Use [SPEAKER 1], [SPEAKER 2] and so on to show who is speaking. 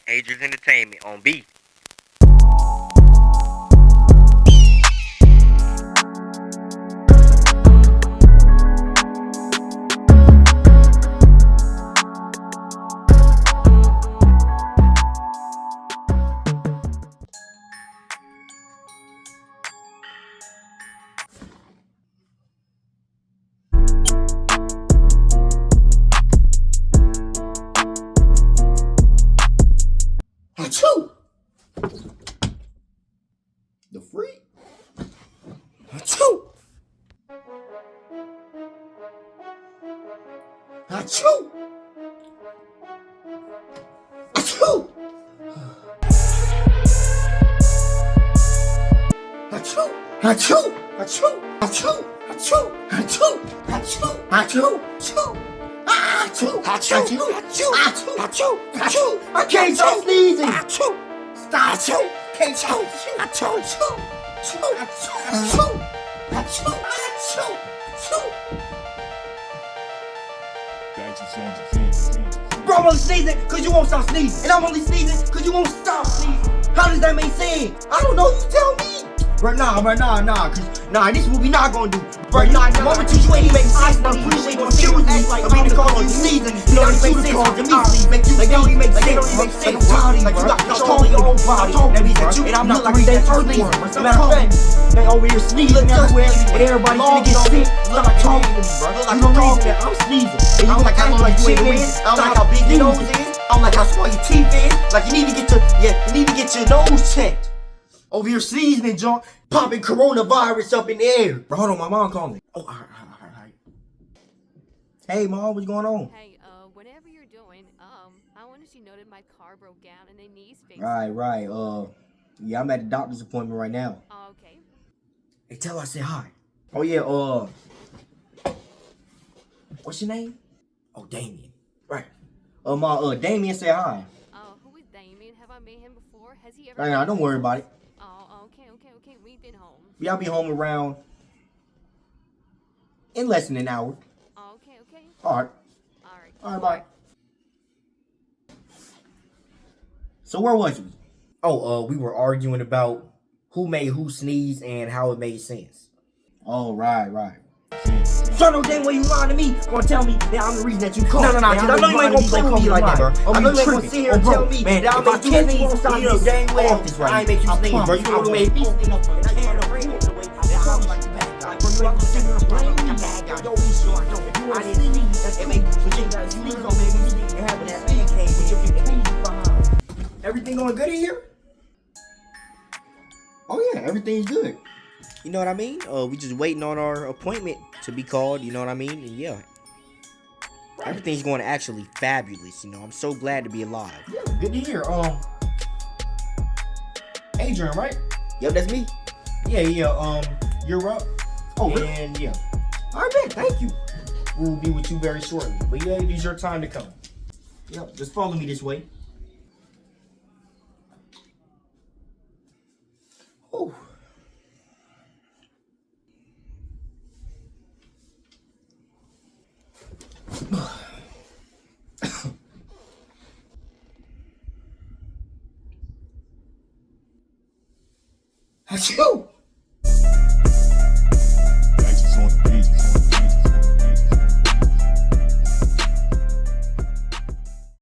[SPEAKER 1] Adrian's Entertainment on B.
[SPEAKER 2] Achoo! The freak? Achoo! Achoo! Achoo! Achoo! Achoo! Achoo! Achoo! Achoo! Achoo! Achoo! Achoo! Achoo! Achoo! Achoo! Achoo! Achoo! Achoo! I can't stop sneezing! Achoo! Stop! Achoo! Can't stop! Achoo! Achoo! Achoo! Achoo! Achoo! Achoo! Bro, I'm only sneezing because you won't stop sneezing. And I'm only sneezing because you won't stop sneezing. How does that make sense? I don't know, you tell me. Right now, this is what we not gonna do. Right now, the moment you ain't make sense, I'm pretty sure gonna sit with me. I mean, the cause you sneezing, you know, it makes sense to me. Like, you don't even make sense, bro. Like, I'm tired of you, bro. You control your own body. That means that you, and I'm not like that early. As a matter of fact, they over here sneezing everywhere, and everybody's gonna get sick. Stop talking to me, bro. You the reason that I'm sneezing. And you like, I don't like you in. I don't like how big your nose is. I don't like how small your teeth is. Like, you need to get your nose checked. Over here sneezing and junk, popping coronavirus up in the air. Bro, hold on, my mom calling me. Oh, all right. Hey, Mom, what's going on?
[SPEAKER 3] Hey, whatever you're doing, I wanted you to know that my car broke down and it needs fixing.
[SPEAKER 2] Right. Yeah, I'm at the doctor's appointment right now.
[SPEAKER 3] Okay.
[SPEAKER 2] Hey, tell her I said hi. Oh, yeah, what's your name? Oh, Damien. Right. Damien said hi.
[SPEAKER 3] Who is Damien? Have I met him before? Has he ever...
[SPEAKER 2] Nah, don't worry about it.
[SPEAKER 3] Oh, okay. We've been home.
[SPEAKER 2] I'll be home around in less than an hour.
[SPEAKER 3] Okay.
[SPEAKER 2] All right, bye. So where was we? Oh, we were arguing about who made who sneeze and how it made sense. Oh, right. So no damn way you lying to me. Gonna tell me that I'm the reason that you called. No, I know you ain't gonna play with me like that, bro. I know you ain't gonna sit here and tell me that I'm making you sneeze. You know dang well I ain't make you sneeze, bro. You know what made me sneeze. And I can't agree with the way I'm like the bad guy. Bro, you ain't gonna sit here and blame me. Don't be sure. I didn't sneeze. It made me sneeze. You gonna make me sneeze. And having that man came with your behind. Everything going good in here? Oh yeah, everything's good. You know what I mean? We just waiting on our appointment to be called, you know what I mean? And yeah, everything's going actually fabulous, you know. I'm so glad to be alive. Yeah, good to hear. Adrian, right? Yep, that's me. Yeah, you're up. Oh, really? And yeah. All right, man, thank you. We'll be with you very shortly. But yeah, it is your time to come. Yep, just follow me this way. Oh. Achoo!